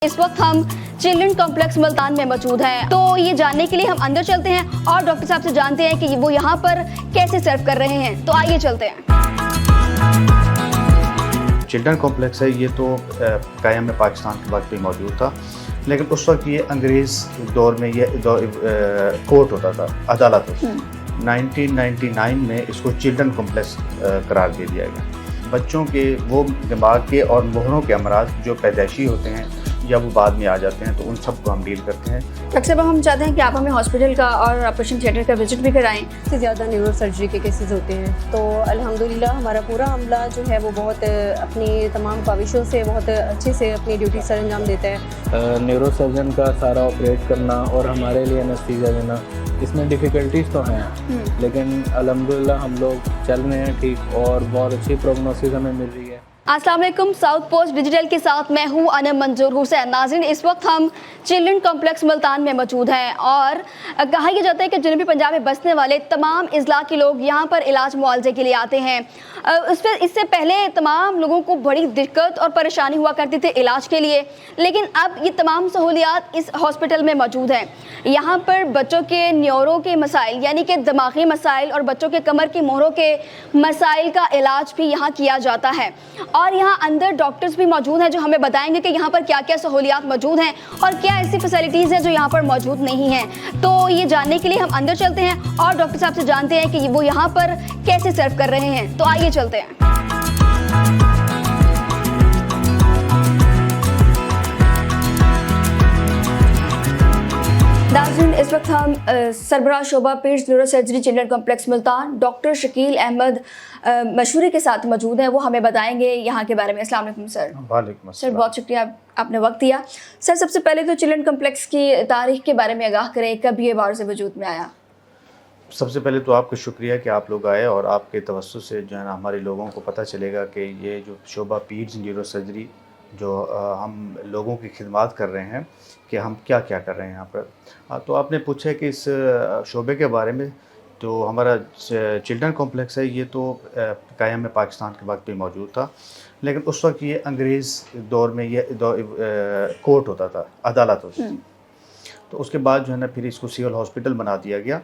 इस वक्त हम चिल्ड्रन कॉम्प्लेक्स मुल्तान में मौजूद हैं, तो ये जानने के लिए हम अंदर चलते हैं और डॉक्टर साहब से जानते हैं कि वो यहाँ पर कैसे सर्व कर रहे हैं। तो आइए चलते हैं। चिल्ड्रन कॉम्प्लेक्स है, ये तो कायम में पाकिस्तान के वक्त भी मौजूद था, लेकिन उस वक्त ये अंग्रेज़ दौर में ये कोर्ट होता था, अदालत होती थी। 1999 में इसको चिल्ड्रन कॉम्प्लेक्स करार दे दिया गया। बच्चों के वो दिमाग के और मुहरों के अमराज जो पैदाइशी होते हैं या वो बाद में आ जाते हैं, तो उन सब को हम डील करते हैं। डॉक्टर साहब, हम चाहते हैं कि आप हमें हॉस्पिटल का और ऑपरेशन थिएटर का विजिट भी कराएं। से ज़्यादा न्यूरो सर्जरी के केसेस होते हैं, तो अल्हम्दुलिल्लाह हमारा पूरा अमला जो है वो बहुत अपनी तमाम काविशों से बहुत अच्छे से अपनी ड्यूटी सर अंजाम देता है। न्यूरो सर्जन का सारा ऑपरेट करना और हमारे लिए एनेस्थीसिया देना, इसमें डिफ़िकल्टीज तो हैं, लेकिन अल्हम्दुलिल्लाह हम लोग चल रहे हैं ठीक और बहुत अच्छी प्रोग्नोसिस हमें मिल रही है। अस्सलाम वालेकुम, साउथ पोस्ट डिजिटल के साथ मैं हूं अनम मंजूर हुसैन। नाज़रीन, इस वक्त हम चिल्ड्रन कॉम्प्लेक्स मुल्तान में मौजूद हैं और कहा यह जाता है कि जनूबी पंजाब में बसने वाले तमाम अज़ला के लोग यहां पर इलाज मुआवजे के लिए आते हैं। इससे पहले तमाम लोगों को बड़ी दिक्कत और परेशानी हुआ करती थी इलाज के लिए, लेकिन अब ये तमाम सहूलियात इस हॉस्पिटल में मौजूद हैं। यहाँ पर बच्चों के न्यूरो के मसाइल यानी कि दिमागी मसाइल और बच्चों के कमर की मोहरों के मसाइल का इलाज भी यहाँ किया जाता है। और यहाँ अंदर डॉक्टर्स भी मौजूद हैं जो हमें बताएंगे कि यहाँ पर क्या क्या सहूलियात मौजूद हैं और क्या ऐसी फैसिलिटीज़ हैं जो यहाँ पर मौजूद नहीं हैं। तो ये जानने के लिए हम अंदर चलते हैं और डॉक्टर साहब से जानते हैं कि वो यहाँ पर कैसे सर्व कर रहे हैं। तो आइए चलते हैं। नाज़रीन, इस वक्त हम सरबराह शोबा paeds neuro surgery children complex Multan doctor Shakeel Ahmed Mashhoori के साथ मौजूद हैं। वो हमें बताएंगे यहाँ के बारे में। अस्सलाम वालेकुम सर। वालेकुम सर, बहुत शुक्रिया आपने वक्त दिया। सर, सबसे पहले तो चिल्ड्रन कॉम्प्लेक्स की तारीख के बारे में आगाह करें, कब ये बार से वजूद में आया? सबसे पहले तो आपका शुक्रिया कि आप लोग आए और आपके तवज्जुह से जो है ना हमारे लोगों को पता चलेगा कि ये जो शोबा पीड्स न्यूरो सर्जरी जो हम लोगों की खिदमत कर रहे हैं कि हम क्या क्या कर रहे हैं यहाँ पर। तो आपने पूछा कि इस शोबे के बारे में, तो हमारा चिल्ड्रन कॉम्प्लेक्स है, ये तो कायम में पाकिस्तान के वक्त भी मौजूद था, लेकिन उस वक्त ये अंग्रेज़ दौर में ये कोर्ट होता था, अदालत होती थी। तो उसके बाद जो है ना फिर इसको सिविल हॉस्पिटल बना दिया गया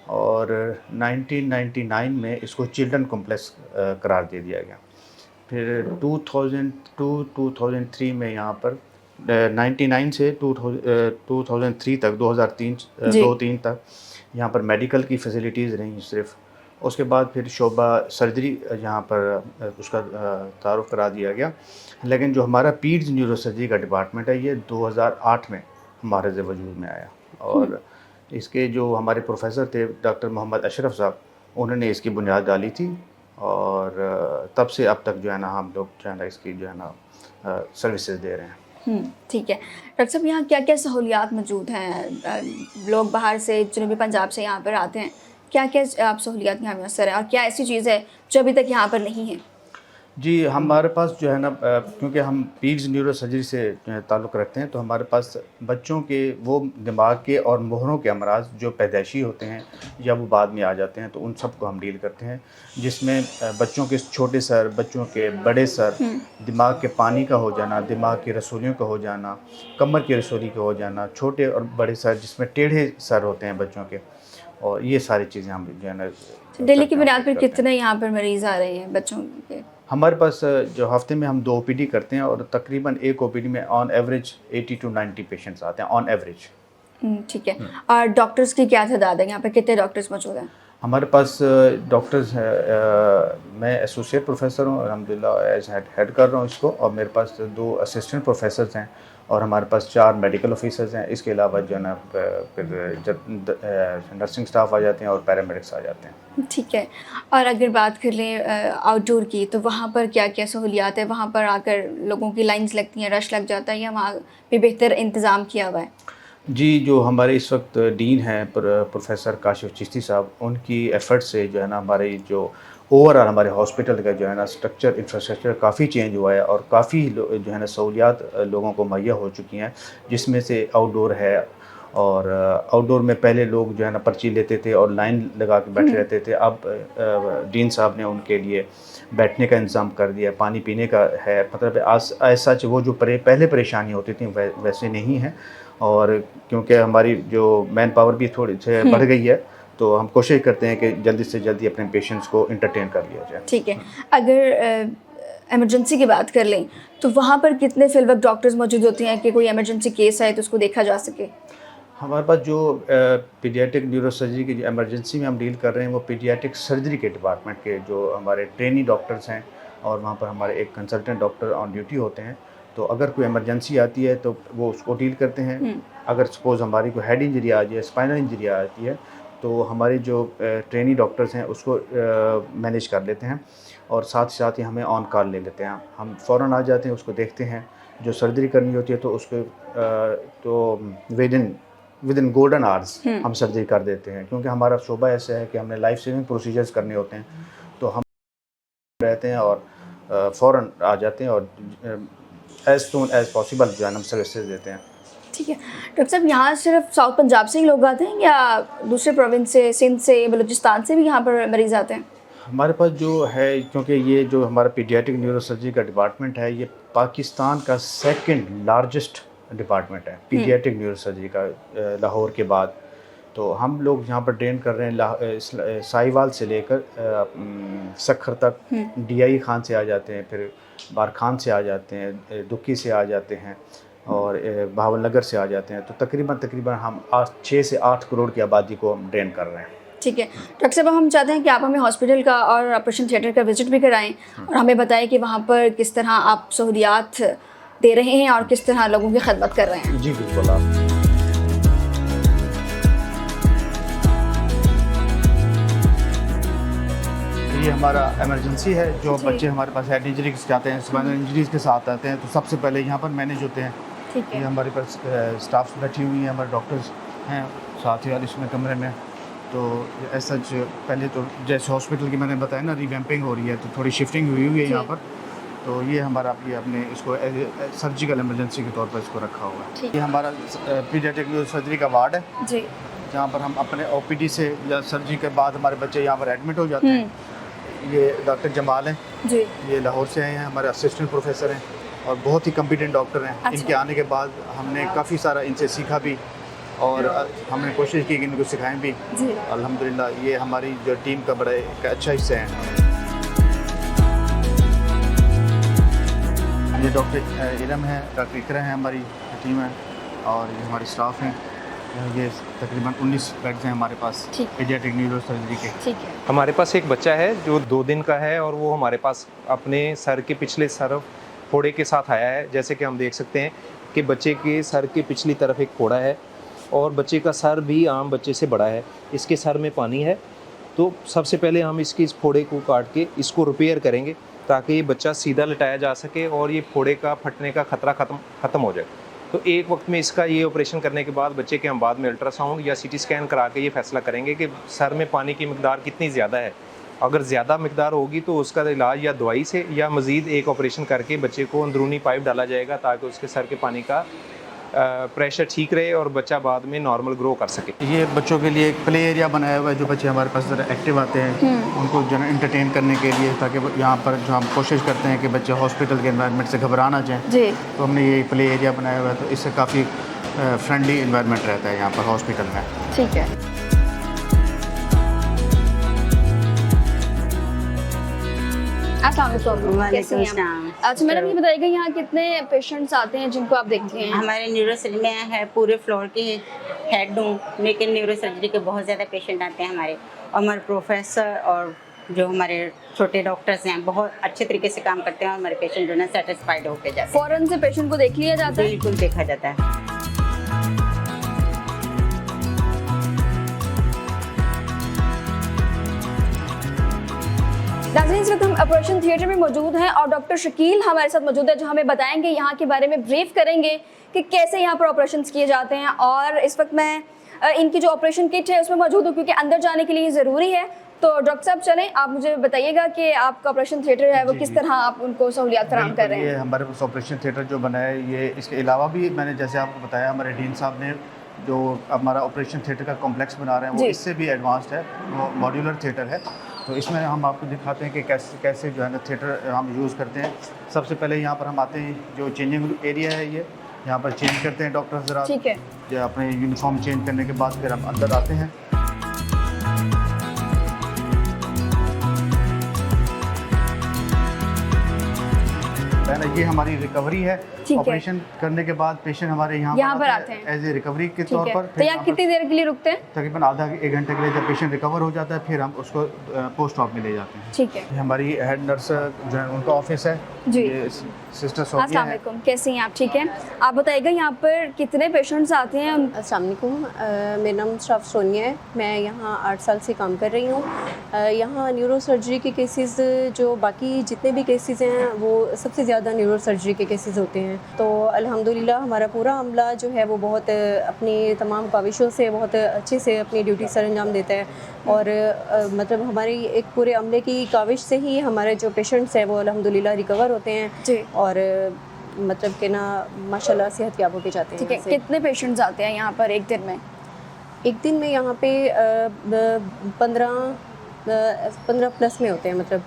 और 1999 में इसको चिल्ड्रन कॉम्प्लेक्स करार दे दिया गया। फिर 2002-2003 में यहाँ पर 99 से 2003 तक 2003 तक यहाँ पर मेडिकल की फैसिलिटीज़ रहीं सिर्फ। उसके बाद फिर शोबा सर्जरी यहाँ पर उसका तारुफ करा दिया गया, लेकिन जो हमारा पीड्स न्यूरो सर्जरी का डिपार्टमेंट है ये 2008 में हमारे से वजूद में आया। और इसके जो हमारे प्रोफेसर थे डॉक्टर मोहम्मद अशरफ साहब, उन्होंने इसकी बुनियाद डाली थी और तब से अब तक जो है ना हम लोग जो है ना इसकी जो है ना सर्विसेज दे रहे हैं। ठीक है डॉक्टर साहब, यहाँ क्या क्या सहूलियात मौजूद हैं? लोग बाहर से जनूबी पंजाब से यहाँ पर आते हैं, क्या क्या आप सहूलियात यहाँ मैसर है और क्या ऐसी चीज़ है जो अभी तक यहाँ पर नहीं है? जी, हमारे पास जो है ना क्योंकि हम पीड्स न्यूरो सर्जरी से ताल्लुक़ रखते हैं, तो हमारे पास बच्चों के वो दिमाग के और मुहरों के अमराज जो पैदाइशी होते हैं या वो बाद में आ जाते हैं, तो उन सब को हम डील करते हैं, जिसमें बच्चों के छोटे सर, बच्चों के बड़े सर, दिमाग के पानी का हो जाना, दिमाग की रसोलियों का हो जाना, कमर की रसोली का हो जाना, छोटे और बड़े सर जिसमें टेढ़े सर होते हैं बच्चों के, और ये सारी चीज़ें हम जो है ना दिल्ली की बुनियाद पर कितने यहाँ पर मरीज़ आ रहे हैं बच्चों के? हमारे पास जो हफ्ते में हम 2 OPD करते हैं और तकरीबन एक OPD में ऑन एवरेज 80 to 90 पेशेंट्स आते हैं ऑन एवरेज। ठीक है। और डॉक्टर्स की क्या तादाद है यहाँ पे, कितने डॉक्टर्स मौजूद हैं? हमारे पास डॉक्टर्स मैं एसोसिएट प्रोफेसर हूँ, अल्हम्दुलिल्लाह एज हेड कर रहा हूँ इसको, और मेरे पास 2 असिस्टेंट प्रोफेसर्स हैं और हमारे पास 4 मेडिकल ऑफिसर्स हैं। इसके अलावा जो है ना फिर नर्सिंग स्टाफ आ जाते हैं और पैरामेडिक्स आ जाते हैं। ठीक है। और अगर बात कर लें आउटडोर की, तो वहाँ पर क्या क्या सहूलियात है? वहाँ पर आकर लोगों की लाइंस लगती हैं, रश लग जाता है, या वहाँ भी बेहतर इंतज़ाम किया हुआ है? जी, जो हमारे इस वक्त डीन हैं प्रोफेसर काशिफ चिश्ती साहब, उनकी एफ़र्ट से जो है ना हमारे जो ओवरऑल हमारे हॉस्पिटल का जो है ना स्ट्रक्चर इंफ्रास्ट्रक्चर काफ़ी चेंज हुआ है और काफ़ी जो है ना सहूलियात लोगों को मुहैया हो चुकी हैं, जिसमें से आउटडोर है और आउटडोर में पहले लोग जो है ना पर्ची लेते थे और लाइन लगा के बैठे रहते थे। अब डीन साहब ने उनके लिए बैठने का इंतज़ाम कर दिया, पानी पीने का है, मतलब ऐसा वो जो पहले परेशानी होती थी वैसे नहीं है। और क्योंकि हमारी जो मैन पावर भी थोड़ी से बढ़ गई है, तो हम कोशिश करते हैं कि जल्दी से जल्दी अपने पेशेंट्स को इंटरटेन कर लिया जाए। ठीक है, अगर इमरजेंसी की बात कर लें तो वहाँ पर कितने फील्ड वर्क डॉक्टर्स मौजूद होते हैं कि कोई इमरजेंसी केस है तो उसको देखा जा सके? हमारे पास जो पीडियाट्रिक न्यूरोसर्जरी की इमरजेंसी में हम डील कर रहे हैं वो पीडियाट्रिक सर्जरी के डिपार्टमेंट के जो हमारे ट्रेनी डॉक्टर्स हैं, और वहाँ पर हमारे एक कंसल्टेंट डॉक्टर ऑन ड्यूटी होते हैं। तो अगर कोई इमरजेंसी आती है तो वो उसको डील करते हैं। अगर सपोज़ हमारी कोई हेड इंजरी आ जाए, स्पाइनल इंजरी आती है, तो हमारे जो ट्रेनी डॉक्टर्स हैं उसको मैनेज कर लेते हैं, और साथ ही हमें ऑन कॉल ले लेते हैं। हम फ़ौरन आ जाते हैं, उसको देखते हैं। जो सर्जरी करनी होती है तो उसको तो विद इन गोल्डन आवर्स हम सर्जरी कर देते हैं, क्योंकि हमारा शोबा ऐसा है कि हमने लाइफ सेविंग प्रोसीजर्स करने होते हैं। तो हम रहते हैं और फ़ौरन आ जाते हैं और एज़ सून एज़ पॉसिबल जो है हम सर्विसेज देते हैं। ठीक है डॉक्टर साहब, यहाँ सिर्फ साउथ पंजाब से ही लोग आते हैं या दूसरे प्रोविंस से, सिंध से, बलूचिस्तान से भी यहाँ पर मरीज़ आते हैं? हमारे पास जो है, क्योंकि ये जो हमारा पीडियाट्रिक न्यूरोसर्जरी का डिपार्टमेंट है, ये पाकिस्तान का सेकंड लार्जेस्ट डिपार्टमेंट है पीडियाट्रिक न्यूरोसर्जरी का, लाहौर के बाद। तो हम लोग यहाँ पर ट्रेन कर रहे हैं साहिवाल से लेकर सखर तक। डीआई खान से आ जाते हैं, फिर बारखान से आ जाते हैं, दुक्की से आ जाते हैं, और बहावल नगर से आ जाते हैं। तो तकरीबन हम 6 से 8 करोड़ की आबादी को हम ट्रेन कर रहे हैं। ठीक है डॉक्टर साहब, हम चाहते हैं कि आप हमें हॉस्पिटल का और ऑपरेशन थिएटर का विजिट भी कराएं और हमें बताएं कि वहाँ पर किस तरह आप सहूलियात दे रहे हैं और किस तरह लोगों की खिदमत कर रहे हैं। जी बिल्कुल। आप ये हमारा इमरजेंसी है। जो बच्चे हमारे पास हेड इंजरी से आते हैं, स्पाइनल इंजरीज के साथ आते हैं, तो सबसे पहले यहाँ पर मैनेज होते हैं। ठीक है, ये हमारे पास स्टाफ बैठी हुई हैं, हमारे डॉक्टर्स हैं साथ ही वाले इसमें कमरे में। तो ऐसा पहले तो जैसे हॉस्पिटल की मैंने बताया ना, रिवैम्पिंग हो रही है, तो थोड़ी शिफ्टिंग हुई है यहाँ पर। तो ये हमारा अपने इसको सर्जिकल इमरजेंसी के तौर पर इसको रखा हुआ है। ये हमारा पीडियाट्रिक न्यूरोसर्जरी का वार्ड है जी, जहाँ पर हम अपने ओपीडी से या सर्जरी के बाद हमारे बच्चे यहाँ पर एडमिट हो जाते हैं। ये डॉक्टर जमाल हैं जी, ये लाहौर से आए हैं, हमारे असिस्टेंट प्रोफेसर हैं और बहुत ही कॉम्पिटेंट डॉक्टर हैं। अच्छा। इनके आने के बाद हमने काफ़ी सारा इनसे सीखा भी, और हमने कोशिश की कि इनको सिखाएं भी। अल्हम्दुलिल्लाह ये हमारी जो टीम का बड़ा एक अच्छा हिस्सा है। ये डॉक्टर इरम है, डॉक्टर इकरा है, हमारी टीम है, और ये हमारे स्टाफ हैं। ये तकरीबन 19 बेड्स हैं हमारे पास पीडियाट्रिक न्यूरोसर्जरी के। ठीक है। हमारे पास एक बच्चा है जो 2 दिन का है, और वो हमारे पास अपने सर के पिछले सर फोड़े के साथ आया है। जैसे कि हम देख सकते हैं कि बच्चे के सर के पिछली तरफ एक फोड़ा है, और बच्चे का सर भी आम बच्चे से बड़ा है। इसके सर में पानी है। तो सबसे पहले हम इसकी इस फोड़े को काट के इसको रिपेयर करेंगे, ताकि ये बच्चा सीधा लटाया जा सके और ये फोड़े का फटने का खतरा ख़त्म हो जाए। तो एक वक्त में इसका ये ऑपरेशन करने के बाद बच्चे के हम बाद में अल्ट्रासाउंड या सीटी स्कैन करा के ये फैसला करेंगे कि सर में पानी की मिकदार कितनी ज़्यादा है। अगर ज़्यादा मिकदार होगी तो उसका इलाज या दवाई से या मज़ीद एक ऑपरेशन करके बच्चे को अंदरूनी पाइप डाला जाएगा, ताकि उसके सर के पानी का प्रेशर ठीक रहे और बच्चा बाद में नॉर्मल ग्रो कर सके। ये बच्चों के लिए एक प्ले एरिया बनाया हुआ है। जो बच्चे हमारे पास ज़रा एक्टिव आते हैं उनको जो है इंटरटेन करने के लिए, ताकि यहाँ पर जो हम कोशिश करते हैं कि बच्चे हॉस्पिटल के एनवायरनमेंट से घबरा ना जाएँ जी। तो हमने ये प्ले एरिया बनाया हुआ है, तो इससे काफ़ी फ्रेंडली एनवायरनमेंट रहता है यहाँ पर हॉस्पिटल में। ठीक है। कैसे हैं? अच्छा मैडम, ये बताइएगा यहाँ कितने पेशेंट्स आते हैं जिनको आप देखते हैं? हमारे न्यूरोसर्जरी में है पूरे फ्लोर के हेड हूँ, लेकिन न्यूरोसर्जरी के बहुत ज़्यादा पेशेंट आते हैं हमारे। और हमारे प्रोफेसर और जो हमारे छोटे डॉक्टर्स हैं बहुत अच्छे तरीके से काम करते हैं, और हमारे पेशेंट जो है सेटिस्फाइड होकर जाते हैं। फौरन से पेशेंट को देख लिया जाता है? बिल्कुल देखा जाता है। नाज़रीन, इस वक्त हम ऑपरेशन थिएटर में मौजूद हैं और डॉक्टर शकील हमारे साथ मौजूद है, जो हमें बताएंगे यहाँ के बारे में, ब्रीफ करेंगे कि कैसे यहाँ पर ऑपरेशन किए जाते हैं। और इस वक्त मैं इनकी जो ऑपरेशन किट है उसमें मौजूद हूँ, क्योंकि अंदर जाने के लिए ज़रूरी है। तो डॉक्टर साहब चलें, आप मुझे बताइएगा कि आपका ऑपरेशन थिएटर है वो किस तरह आप उनको सहूलियात फराहम कर रहे हैं। ये हमारे पास ऑपरेशन थिएटर जो बना है, ये इसके अलावा भी मैंने जैसे आपको बताया, हमारे डीन साहब ने जो हमारा ऑपरेशन थिएटर का कॉम्प्लेक्स बना रहे हैं वो जी। इससे भी एडवांस्ड है, वो मॉड्यूलर थिएटर है। तो इसमें हम आपको दिखाते हैं कि कैसे कैसे जो है ना थिएटर हम यूज़ करते हैं। सबसे पहले यहाँ पर हम आते हैं, जो चेंजिंग एरिया है ये, यहाँ पर चेंज करते हैं डॉक्टर ज़रा, ठीक है। जो अपने यूनिफॉर्म चेंज करने के बाद फिर हम अंदर आते हैं। ये हमारी रिकवरी है। ठीक है। ऑपरेशन करने के बाद पेशेंट हमारे यहाँ पर आते हैं एज ए रिकवरी के ठीक तौर है। पर। तो यहाँ कितनी देर के लिए रुकते हैं? तकरीबन आधा एक घंटे के लिए। जब पेशेंट रिकवर हो जाता है फिर हम उसको पोस्ट ऑप में ले जाते हैं। ठीक है। ये हमारी हेड नर्स जो है उनका ऑफिस है जी। ये सिस्टर सोफिया अस्सलाम है। वालेकुम, कैसे हैं आप? ठीक है। आप बताइएगा यहाँ पर कितने पेशेंट्स आते हैं? अस्सलाम वालेकुम, मेरा नाम शराफ सोनिया है। मैं यहाँ 8 साल से काम कर रही हूँ। यहाँ न्यूरो सर्जरी के केसेस, जो बाकी जितने भी केसेस हैं वो सबसे ज़्यादा न्यूरो सर्जरी के केसेस होते हैं। तो अल्हम्दुलिल्लाह हमारा पूरा अमला जो है वो बहुत अपनी तमाम काविशों से बहुत अच्छे से अपनी ड्यूटी सर अंजाम देता है। और मतलब हमारी एक पूरे अमले की काविश से ही हमारे जो पेशेंट्स हैं वो अल्हम्दुलिल्लाह रिकवर होते हैं जी। और मतलब कि ना माशाल्लाह सेहत याब होके जाते हैं। ठीक है। यहाँ से। कितने पेशेंट्स आते हैं यहाँ पर एक दिन में? एक दिन में यहाँ पे 15 प्लस में होते हैं मतलब।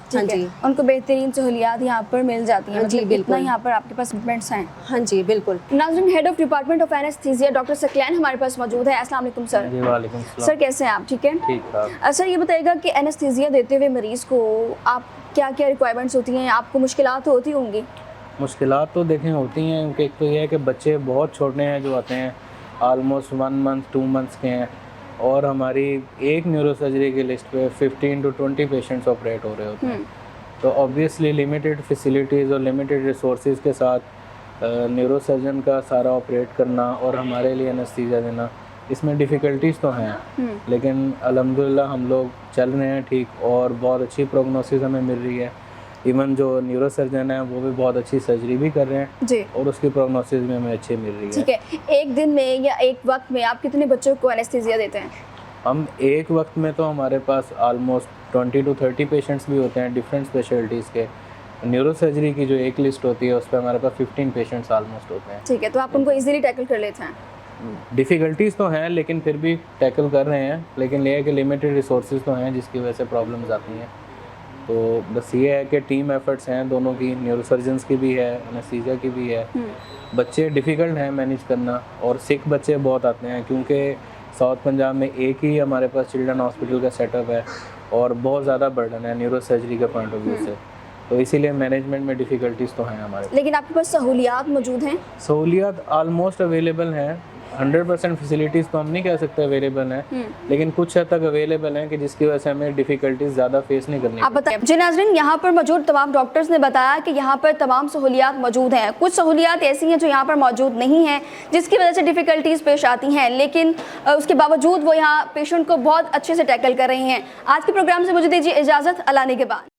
हाँ ठीक है। जी, उनको बेहतरीन सहूलियात यहाँ पर मिल जाती हैं? हाँ जी, मतलब कितना बिल्कुल। यहाँ पर आपके पास इक्विपमेंट्स हैं? हाँ जी बिल्कुल। नाज़रीन, head of department of anaesthesia doctor Saqlain हमारे पास मौजूद है। अस्सलाम वालेकुम सर। जी वालेकुम सलाम। सर कैसे हैं आप? ठीक है। ठीक ठाक। सर ये बताइएगा कि एनेस्थीसिया देते हुए मरीज़ को आप क्या क्या रिक्वायरमेंट्स होती हैं? आपको मुश्किलात होती होंगी? मुश्किलात तो देखें होती हैं, क्योंकि एक तो ये है कि बच्चे बहुत छोटे हैं जो आते हैं, ऑलमोस्ट 1 मंथ 2 मंथ्स के हैं, और हमारी एक न्यूरो सर्जरी की लिस्ट पे 15 to 20 पेशेंट्स ऑपरेट हो रहे होते हैं। तो ऑब्वियसली लिमिटेड फैसिलिटीज़ और लिमिटेड रिसोर्सेज के साथ न्यूरो सर्जन का सारा ऑपरेट करना और हमारे लिए एनेस्थीसिया देना, इसमें डिफ़िकल्टीज़ तो हैं, लेकिन अल्हम्दुलिल्लाह हम लोग चल रहे हैं ठीक, और बहुत अच्छी प्रोग्नोसिस हमें मिल रही है। इवन जो न्यूरो सर्जन है वो भी बहुत अच्छी सर्जरी भी कर रहे हैं जी। और उसकी प्रोग्नोसिस भी हमें अच्छी मिल रही है। ठीक है। एक दिन में या एक वक्त में आप कितने बच्चों को एनेस्थीसिया देते हैं? हम एक वक्त में तो हमारे पास ऑलमोस्ट 20 to 30 पेशेंट्स भी होते हैं डिफरेंट स्पेशलिटीज़ के। न्यूरो सर्जरी की जो एक लिस्ट होती है उस पर हमारे पास 15 पेशेंट्स ऑलमोस्ट होते हैं। ठीक है। तो आप उनको इजीली टैकल कर लेते हैं? डिफ़िकल्टीज़ तो हैं लेकिन फिर भी टैकल कर रहे हैं, लेकिन ये है कि लिमिटेड रिसोर्सेज तो हैं जिसकी वजह से प्रॉब्लम्स आती हैं। तो बस ये है कि टीम एफर्ट्स हैं दोनों की, न्यूरो सर्जन्स की भी है, एनेस्थीसिया की भी है। बच्चे डिफ़िकल्ट हैं मैनेज करना, और सिक बच्चे बहुत आते हैं क्योंकि साउथ पंजाब में एक ही हमारे पास चिल्ड्रन हॉस्पिटल का सेटअप है और बहुत ज़्यादा बर्डन है न्यूरो सर्जरी के पॉइंट ऑफ व्यू से, तो इसीलिए मैनेजमेंट में डिफ़िकल्टीज़ तो हैं हमारे। लेकिन आपके पास सहूलियात मौजूद हैं? सहूलियात ऑलमोस्ट अवेलेबल हैं, 100% फैसिलिटीज़ तो हम नहीं कह सकते अवेलेबल हैं, लेकिन कुछ हद तक अवेलेबल हैं कि जिसकी वजह से हमें डिफ़िकल्टीज़ ज़्यादा फेस नहीं करनी। आप बताएं। जी नाज़रीन, यहाँ पर मौजूद तमाम डॉक्टर्स ने बताया कि यहाँ पर तमाम सहूलियात मौजूद हैं। कुछ सहूलियात ऐसी हैं जो यहाँ पर मौजूद नहीं हैं जिसकी वजह से डिफ़िकल्टीज़ पेश आती हैं, लेकिन उसके बावजूद वो यहाँ पेशेंट को बहुत अच्छे से टैकल कर रही हैं। आज के प्रोग्राम से मुझे दीजिए इजाज़त, अल्लाह ने के बाद।